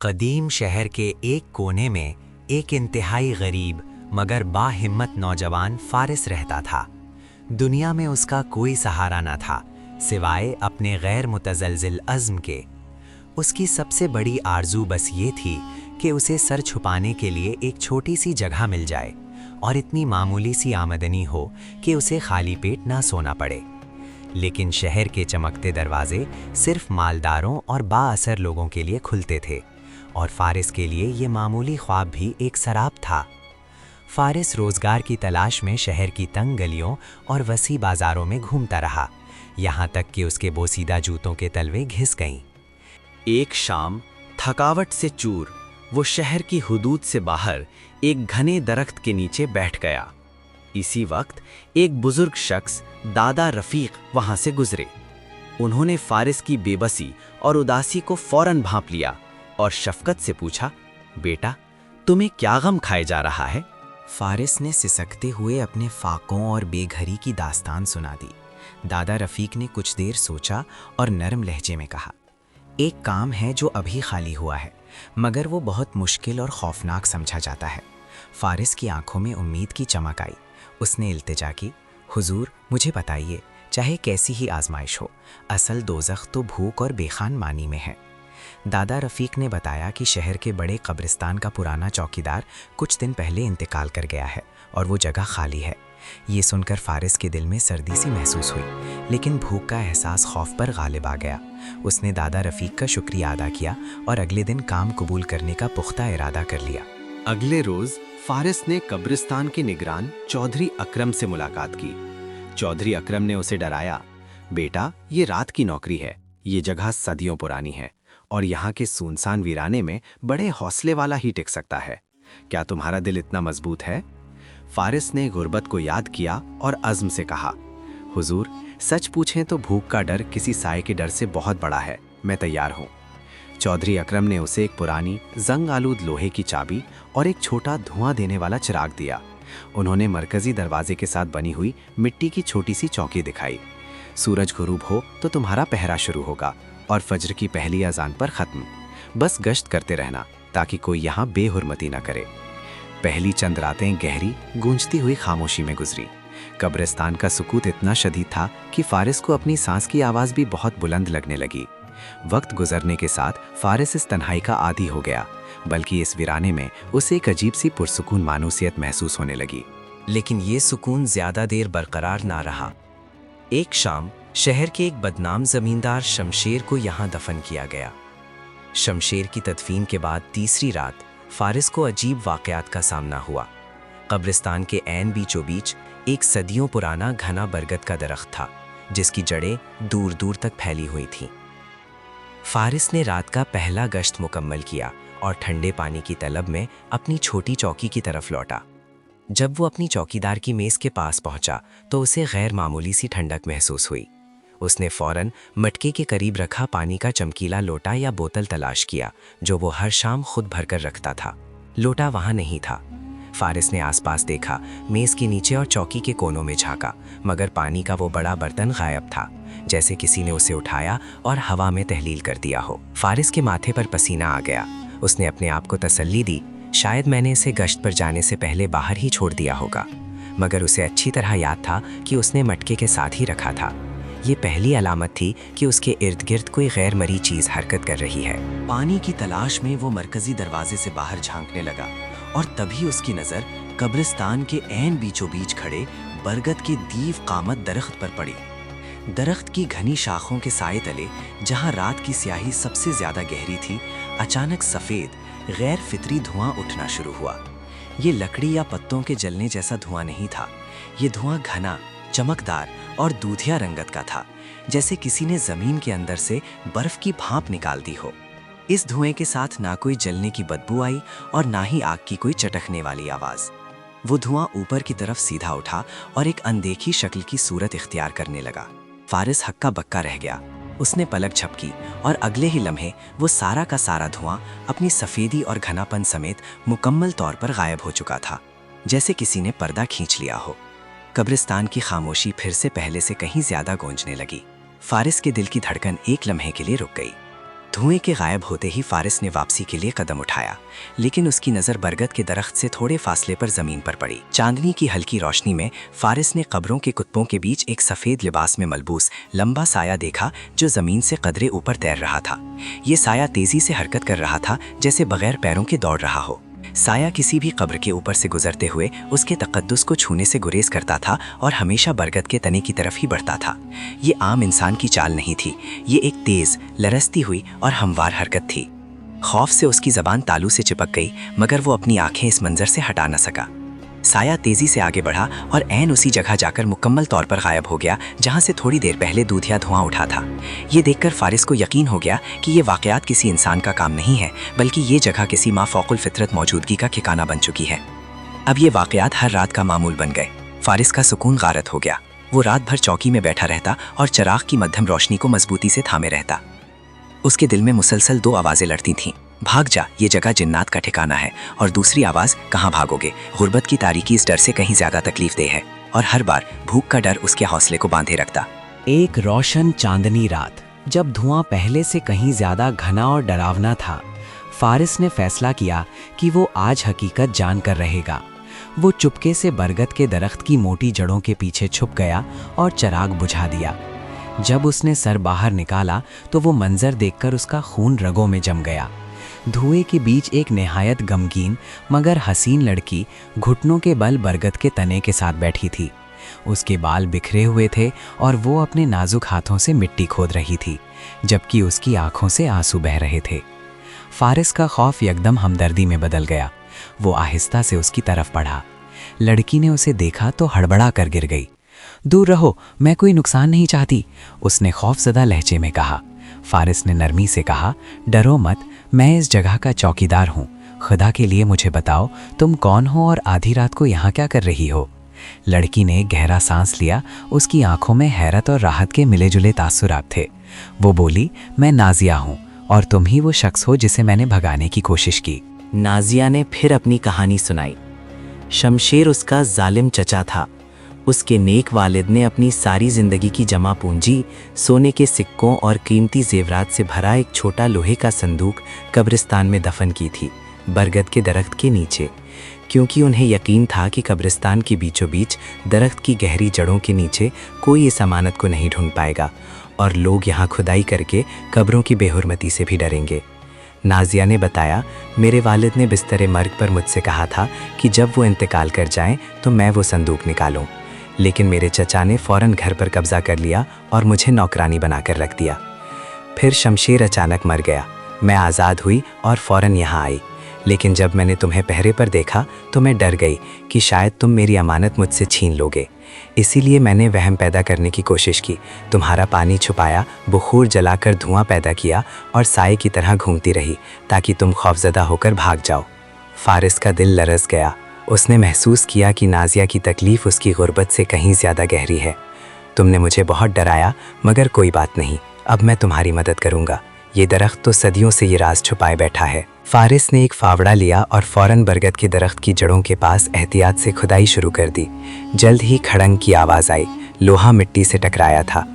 قدیم شہر کے ایک کونے میں ایک انتہائی غریب مگر باہمت نوجوان فارس رہتا تھا۔ دنیا میں اس کا کوئی سہارا نہ تھا سوائے اپنے غیر متزلزل عزم کے۔ اس کی سب سے بڑی آرزو بس یہ تھی کہ اسے سر چھپانے کے لیے ایک چھوٹی سی جگہ مل جائے اور اتنی معمولی سی آمدنی ہو کہ اسے خالی پیٹ نہ سونا پڑے۔ لیکن شہر کے چمکتے دروازے صرف مالداروں اور با اثر لوگوں کے لیے کھلتے تھے، اور فارس کے لیے یہ معمولی خواب بھی ایک سراب تھا۔ فارس روزگار کی تلاش میں شہر کی تنگ گلیوں اور وسیع بازاروں میں گھومتا رہا، یہاں تک کہ اس کے بوسیدہ جوتوں کے تلوے گھس گئیں۔ ایک شام تھکاوٹ سے چور وہ شہر کی حدود سے باہر ایک گھنے درخت کے نیچے بیٹھ گیا۔ اسی وقت ایک بزرگ شخص دادا رفیق وہاں سے گزرے۔ انہوں نے فارس کی بے بسی اور اداسی کو فوراً بھانپ لیا اور شفقت سے پوچھا، بیٹا تمہیں کیا غم کھائے جا رہا ہے؟ فارس نے سسکتے ہوئے اپنے فاقوں اور بے گھری کی داستان سنا دی۔ دادا رفیق نے کچھ دیر سوچا اور نرم لہجے میں کہا، ایک کام ہے جو ابھی خالی ہوا ہے، مگر وہ بہت مشکل اور خوفناک سمجھا جاتا ہے۔ فارس کی آنکھوں میں امید کی چمک آئی۔ اس نے التجا کی، حضور مجھے بتائیے، چاہے کیسی ہی آزمائش ہو، اصل دوزخ تو بھوک اور بے خان مانی میں ہے۔ دادا رفیق نے بتایا کہ شہر کے بڑے قبرستان کا پرانا چوکیدار کچھ دن پہلے انتقال کر گیا ہے اور وہ جگہ خالی ہے۔ یہ سن کر فارس کے دل میں سردی سی محسوس ہوئی، لیکن بھوک کا احساس خوف پر غالب آ گیا۔ اس نے دادا رفیق کا شکریہ ادا کیا اور اگلے دن کام قبول کرنے کا پختہ ارادہ کر لیا۔ اگلے روز فارس نے قبرستان کے نگران چودھری اکرم سے ملاقات کی۔ چودھری اکرم نے اسے ڈرایا، بیٹا یہ رات کی نوکری ہے، یہ جگہ صدیوں پرانی ہے اور یہاں کے سونسان ویرانے میں بڑے حوصلے والا ہی ٹک سکتا ہے۔ کیا تمہارا دل اتنا مضبوط ہے؟ فارس نے غربت کو یاد کیا اور عزم سے کہا، حضور سچ پوچھیں تو بھوک کا ڈر کسی سائے کے ڈر سے بہت بڑا ہے، میں تیار ہوں۔ چودھری اکرم نے اسے ایک پرانی زنگ آلود لوہے کی چابی اور ایک چھوٹا دھواں دینے والا چراغ دیا۔ انہوں نے مرکزی دروازے کے ساتھ بنی ہوئی مٹی کی چھوٹی سی چوکی دکھائی۔ سورج غروب ہو تو تمہارا پہرا شروع ہوگا اور فجر کی پہلی اذان پر ختم۔ بس گشت کرتے رہنا تاکہ کوئی یہاں بے حرمتی نہ کرے۔ پہلی چند راتیں گہری گونجتی ہوئی خاموشی میں گزری۔ قبرستان کا سکوت اتنا شدید تھا کہ فارس کو اپنی سانس کی آواز بھی بہت بلند لگنے لگی۔ وقت گزرنے کے ساتھ فارس اس تنہائی کا عادی ہو گیا، بلکہ اس ویرانے میں اسے ایک عجیب سی پرسکون مانوسیت محسوس ہونے لگی۔ لیکن یہ سکون زیادہ دیر برقرار نہ رہا۔ ایک شام شہر کے ایک بدنام زمیندار شمشیر کو یہاں دفن کیا گیا۔ شمشیر کی تدفین کے بعد تیسری رات فارس کو عجیب واقعات کا سامنا ہوا۔ قبرستان کے عین بیچوں بیچ ایک صدیوں پرانا گھنا برگد کا درخت تھا، جس کی جڑیں دور دور تک پھیلی ہوئی تھیں۔ فارس نے رات کا پہلا گشت مکمل کیا اور ٹھنڈے پانی کی طلب میں اپنی چھوٹی چوکی کی طرف لوٹا۔ جب وہ اپنی چوکیدار کی میز کے پاس پہنچا تو اسے غیر معمولی سی ٹھنڈک محسوس ہوئی۔ اس نے فوراً مٹکے کے قریب رکھا پانی کا چمکیلا لوٹا یا بوتل تلاش کیا جو وہ ہر شام خود بھر کر رکھتا تھا۔ لوٹا وہاں نہیں تھا۔ فارس نے آس پاس دیکھا، میز کے نیچے اور چوکی کے کونوں میں جھانکا، مگر پانی کا وہ بڑا برتن غائب تھا، جیسے کسی نے اسے اٹھایا اور ہوا میں تحلیل کر دیا ہو۔ فارس کے ماتھے پر پسینہ آ گیا۔ اس نے اپنے آپ کو تسلی دی، شاید میں نے اسے گشت پر جانے سے پہلے باہر ہی چھوڑ دیا ہوگا، مگر اسے اچھی طرح یاد تھا کہ اس نے مٹکے کے ساتھ ہی رکھا تھا۔ یہ پہلی علامت تھی کہ اس کے ارد گرد کوئی غیر مری چیز حرکت کر رہی ہے۔ پانی کی تلاش میں وہ مرکزی دروازے سے باہر جھانکنے لگا اور تبھی اس کی نظر قبرستان کے عین بیچوں بیچ کھڑے برگد کے دیو قامت درخت پر پڑی۔ درخت کی گھنی شاخوں کے سائے تلے، جہاں رات کی سیاہی سب سے زیادہ گہری تھی، اچانک سفید غیر فطری دھواں اٹھنا شروع ہوا۔ یہ لکڑی یا پتوں کے جلنے جیسا دھواں نہیں تھا، یہ دھواں گھنا، چمکدار اور دودھیا رنگت کا تھا، جیسے کسی نے زمین کے اندر سے برف کی بھاپ نکال دی ہو۔ اس دھوئیں کے ساتھ نہ کوئی جلنے کی بدبو آئی اور نہ ہی آگ کی کوئی چٹکنے والی آواز۔ وہ دھواں اوپر کی طرف سیدھا اٹھا اور ایک اندیکھی شکل کی صورت اختیار کرنے لگا۔ فارس ہکا بکا رہ گیا۔ اس نے پلک جھپکی اور اگلے ہی لمحے وہ سارا کا سارا دھواں اپنی سفیدی اور گھنا پن سمیت مکمل طور پر غائب ہو چکا تھا، جیسے کسی نے پردہ کھینچ لیا ہو۔ قبرستان کی خاموشی پھر سے پہلے سے کہیں زیادہ گونجنے لگی۔ فارس کے دل کی دھڑکن ایک لمحے کے لیے رک گئی۔ धुएं के गायब होते ही फारिस ने वापसी के लिए कदम उठाया, लेकिन उसकी नज़र बरगद के दरख्त से थोड़े फासले पर ज़मीन पर पड़ी। चांदनी की हल्की रोशनी में फारिस ने कब्रों के कुत्तों के बीच एक सफ़ेद लिबास में मलबूस लंबा साया देखा जो ज़मीन से कदरे ऊपर तैर रहा था। ये साया तेज़ी से हरकत कर रहा था, जैसे बगैर पैरों के दौड़ रहा हो। साया किसी भी कब्र के ऊपर से गुजरते हुए उसके तकद्दुस को छूने से गुरेज करता था और हमेशा बरगद के तने की तरफ ही बढ़ता था। ये आम इंसान की चाल नहीं थी, ये एक तेज, लरसती हुई और हमवार हरकत थी। खौफ से उसकी ज़बान तालू से चिपक गई, मगर वो अपनी आंखें इस मंजर से हटा न सका। साया तेजी से आगे बढ़ा और ऐन उसी जगह जाकर मुकम्मल तौर पर गायब हो गया जहां से थोड़ी देर पहले दूधिया धुआं उठा था। ये देखकर फारिस को यकीन हो गया कि ये वाकयात किसी इंसान का काम नहीं है, बल्कि ये जगह किसी माफ़ौकुल फितरत मौजूदगी का ठिकाना बन चुकी है। अब ये वाकयात हर रात का मामूल बन गए। फारिस का सुकून गारत हो गया। वो रात भर चौकी में बैठा रहता और चिराग की मध्यम रोशनी को मजबूती से थामे रहता। उसके दिल में मुसलसल दो आवाज़ें लड़ती थीं, भाग जा, ये जगह जिन्नात का ठिकाना है, और दूसरी आवाज़, कहाँ भागोगे, गुर्बत की तारीकी इस डर से कहीं ज़्यादा तकलीफ दे है। और हर बार भूख का डर उसके हौसले को बांधे रखता। एक रोशन चांदनी रात, जब धुआं पहले से कहीं ज़्यादा घना और डरावना था, फारिस ने फैसला किया कि वो आज हकीकत जान कर रहेगा। वो चुपके से बरगद के दरख्त की मोटी जड़ों के पीछे छुप गया और चिराग बुझा दिया। जब उसने सर बाहर निकाला तो वो मंजर देखकर उसका खून रगों में जम गया। धुएं के बीच एक निहायत गमगीन मगर हसीन लड़की घुटनों के बल बरगद के तने के साथ बैठी थी। उसके बाल बिखरे हुए थे और वो अपने नाजुक हाथों से मिट्टी खोद रही थी, जबकि उसकी आंखों से आंसू बह रहे थे। फारिस का खौफ यकदम हमदर्दी में बदल गया। वो आहिस्ता से उसकी तरफ बढ़ा। लड़की ने उसे देखा तो हड़बड़ा कर गिर गई। दूर रहो, मैं कोई नुकसान नहीं चाहती, उसने खौफजदा लहजे में कहा। फारिस ने नरमी से कहा, डरो मत, मैं इस जगह का चौकीदार हूँ। खुदा के लिए मुझे बताओ, तुम कौन हो और आधी रात को यहाँ क्या कर रही हो? लड़की ने गहरा सांस लिया। उसकी आंखों में हैरत और राहत के मिले जुले तासुरात थे। वो बोली, मैं नाजिया हूँ और तुम ही वो शख्स हो जिसे मैंने भगाने की कोशिश की। नाजिया ने फिर अपनी कहानी सुनाई। शमशेर उसका जालिम चचा था। उसके नेक वालिद ने अपनी सारी ज़िंदगी की जमा पूंजी, सोने के सिक्कों और कीमती जेवरात से भरा एक छोटा लोहे का संदूक कब्रिस्तान में दफन की थी, बरगद के दरख्त के नीचे, क्योंकि उन्हें यकीन था कि कब्रिस्तान के बीचों बीच दरख्त की गहरी जड़ों के नीचे कोई इस अमानत को नहीं ढूंढ पाएगा और लोग यहाँ खुदाई करके कब्रों की बेहुरमती से भी डरेंगे। नाजिया ने बताया, मेरे वालिद ने बिस्तरे मर्ग पर मुझसे कहा था कि जब वो इंतकाल कर जाएं तो मैं वो संदूक निकालूं, लेकिन मेरे चचा ने फ़ौरन घर पर कब्ज़ा कर लिया और मुझे नौकरानी बनाकर रख दिया। फिर शमशेर अचानक मर गया। मैं आज़ाद हुई और फ़ौरन यहाँ आई, लेकिन जब मैंने तुम्हें पहरे पर देखा तो मैं डर गई कि शायद तुम मेरी अमानत मुझसे छीन लोगे। इसीलिए मैंने वहम पैदा करने की कोशिश की, तुम्हारा पानी छुपाया, बुखूर जलाकर धुआं पैदा किया और साए की तरह घूमती रही ताकि तुम खौफजदा होकर भाग जाओ। फारिस का दिल लरस गया। उसने महसूस किया कि नाजिया की तकलीफ़ उसकी गुर्बत से कहीं ज़्यादा गहरी है। तुमने मुझे बहुत डराया, मगर कोई बात नहीं, अब मैं तुम्हारी मदद करूँगा। ये दरख्त तो सदियों से ये राज छुपाए बैठा है। फारिस ने एक फावड़ा लिया और फ़ौरन बरगद के दरख्त की जड़ों के पास एहतियात से खुदाई शुरू कर दी। जल्द ही खड़ंग की आवाज़ आई। लोहा मिट्टी से टकराया था।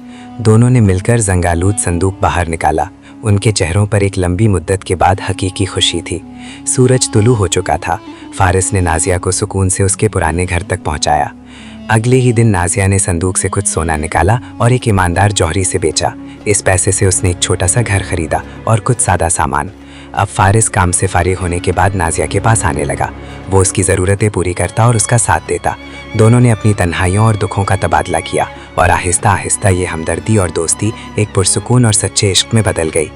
दोनों ने मिलकर जंगालूद संदूक बाहर निकाला। उनके चेहरों पर एक लंबी मुद्दत के बाद हकीकी खुशी थी। सूरज तुलू हो चुका था। फारिस ने नाजिया को सुकून से उसके पुराने घर तक पहुंचाया। अगले ही दिन नाजिया ने संदूक से कुछ सोना निकाला और एक ईमानदार जौहरी से बेचा। इस पैसे से उसने एक छोटा सा घर खरीदा और कुछ सादा सामान। अब फारिस काम से फारिग होने के बाद नाजिया के पास आने लगा। वो उसकी ज़रूरतें पूरी करता और उसका साथ देता। दोनों ने अपनी तन्हाइयों और दुखों का तबादला किया और आहिस्ता आहिस्ता ये हमदर्दी और दोस्ती एक पुरसुकून और सच्चे इश्क में बदल गई।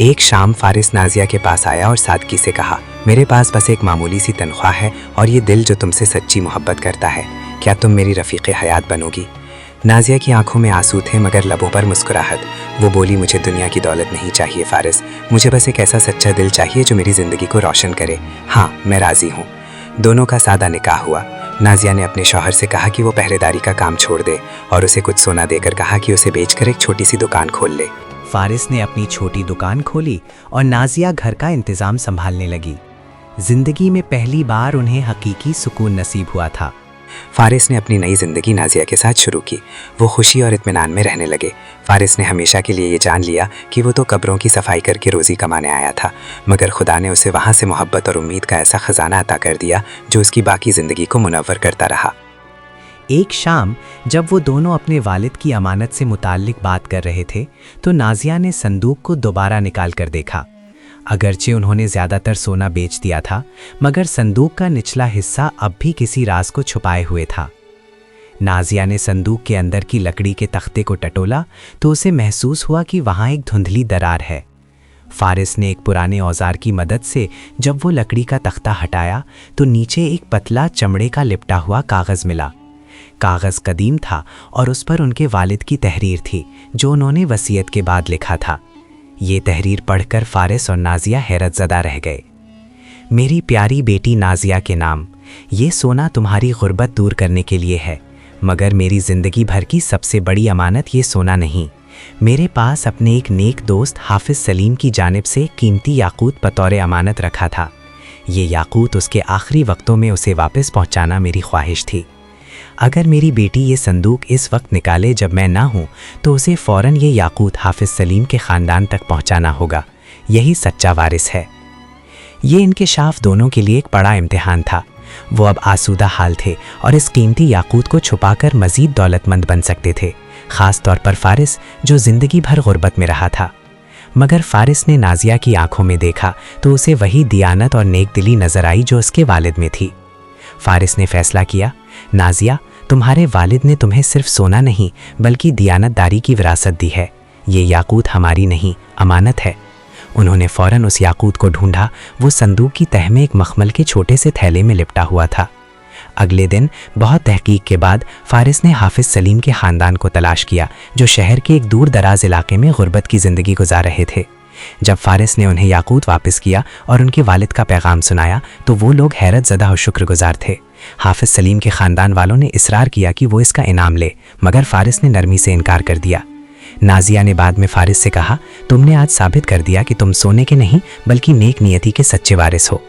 एक शाम फारिस नाजिया के पास आया और सादगी से कहा, मेरे पास बस एक मामूली सी तनख्वाह है और ये दिल जो तुमसे सच्ची मोहब्बत करता है। क्या तुम मेरी रफ़ीक़े हयात बनोगी? नाजिया की आंखों में आंसू थे मगर लबों पर मुस्कुराहट। वो बोली, मुझे दुनिया की दौलत नहीं चाहिए फारिस, मुझे बस एक ऐसा सच्चा दिल चाहिए जो मेरी ज़िंदगी को रोशन करे। हाँ, मैं राज़ी हूँ। दोनों का सादा निकाह हुआ। नाजिया ने अपने शौहर से कहा कि वो पहरेदारी का काम छोड़ दे और उसे कुछ सोना देकर कहा कि उसे बेचकर एक छोटी सी दुकान खोल ले। फारिस ने अपनी छोटी दुकान खोली और नाजिया घर का इंतज़ाम संभालने लगी। ज़िंदगी में पहली बार उन्हें हकीकी सुकून नसीब हुआ था। फारिस ने अपनी नई ज़िंदगी नाजिया के साथ शुरू की। वो खुशी और इत्मीनान में रहने लगे। फारिस ने हमेशा के लिए ये जान लिया कि वो तो कब्रों की सफाई करके रोज़ी कमाने आया था, मगर खुदा ने उसे वहाँ से मोहब्बत और उम्मीद का ऐसा ख़जाना अता कर दिया जो उसकी बाकी ज़िंदगी को मुनव्वर करता रहा। एक शाम जब वो दोनों अपने वालिद की अमानत से मुताल्लिक बात कर रहे थे तो नाजिया ने संदूक को दोबारा निकाल कर देखा। अगरचे उन्होंने ज़्यादातर सोना बेच दिया था, मगर संदूक का निचला हिस्सा अब भी किसी राज को छुपाए हुए था। नाजिया ने संदूक के अंदर की लकड़ी के तख्ते को टटोला तो उसे महसूस हुआ कि वहाँ एक धुंधली दरार है। फारिस ने एक पुराने औजार की मदद से जब वो लकड़ी का तख्ता हटाया तो नीचे एक पतला चमड़े का लिपटा हुआ कागज़ मिला। कागज़ कदीम था और उस पर उनके वालिद की तहरीर थी जो उन्होंने वसीयत के बाद लिखा था। ये तहरीर पढ़कर फारिस और नाजिया हैरत ज़दा रह गए। मेरी प्यारी बेटी नाजिया के नाम, ये सोना तुम्हारी गुर्बत दूर करने के लिए है, मगर मेरी ज़िंदगी भर की सबसे बड़ी अमानत ये सोना नहीं। मेरे पास अपने एक नेक दोस्त हाफिज़ सलीम की जानिब से कीमती याकूत बतौर अमानत रखा था। ये याकूत उसके आखिरी वक्तों में उसे वापस पहुँचाना मेरी ख्वाहिश थी। अगर मेरी बेटी ये संदूक इस वक्त निकाले जब मैं ना हूँ तो उसे फ़ौरन ये याकूत हाफिज़ सलीम के ख़ानदान तक पहुँचाना होगा। यही सच्चा वारिस है। ये इंकिशाफ दोनों के लिए एक बड़ा इम्तिहान था। वो अब आसूदा हाल थे और इस कीमती याकूत को छुपाकर मज़ीद दौलतमंद बन सकते थे, ख़ास तौर पर फारिस जो ज़िंदगी भर गुर्बत में रहा था। मगर फारिस ने नाजिया की आंखों में देखा तो उसे वही दियानत और नेक दिली नज़र आई जो उसके वालिद में थी। फारिस ने फैसला किया, नाजिया, तुम्हारे वालिद ने तुम्हें सिर्फ सोना नहीं बल्कि दियानतदारी की विरासत दी है। ये याकूत हमारी नहीं, अमानत है। उन्होंने फ़ौरन उस याकूत को ढूंढा। वो संदूक की तह में एक मखमल के छोटे से थैले में लिपटा हुआ था। अगले दिन बहुत तहकीक के बाद फारिस ने हाफिज़ सलीम के ख़ानदान को तलाश किया जो शहर के एक दूर दराज इलाके में गुर्बत की ज़िंदगी गुजार रहे थे। जब फारिस ने उन्हें याकूत वापस किया और उनके वालिद का पैगाम सुनाया तो वो लोग हैरत ज़दा और शुक्रगुजार थे। हाफिज़ सलीम के ख़ानदान वालों ने इसरार किया कि वो इसका इनाम ले, मगर फारिस ने नरमी से इनकार कर दिया। नाजिया ने बाद में फारिस से कहा, तुमने आज साबित कर दिया कि तुम सोने के नहीं बल्कि नेक नियति के सच्चे वारिस हो।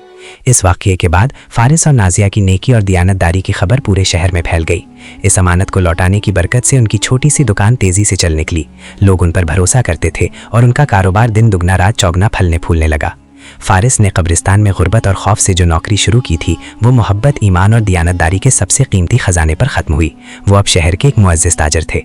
इस वाक़ये के बाद फारिस और नाजिया की नेकी और दियानतदारी की खबर पूरे शहर में फैल गई। इस अमानत को लौटाने की बरकत से उनकी छोटी सी दुकान तेज़ी से चल निकली। लोग उन पर भरोसा करते थे और उनका कारोबार दिन दुगना रात चौगना फलने फूलने लगा। फारिस ने कब्रिस्तान में गुर्बत और खौफ से जो नौकरी शुरू की थी वो मोहब्बत, ईमान और दियानतदारी के सबसे कीमती ख़जाने पर ख़त्म हुई। वो अब शहर के एक मुअज़्ज़िज़ ताजर थे।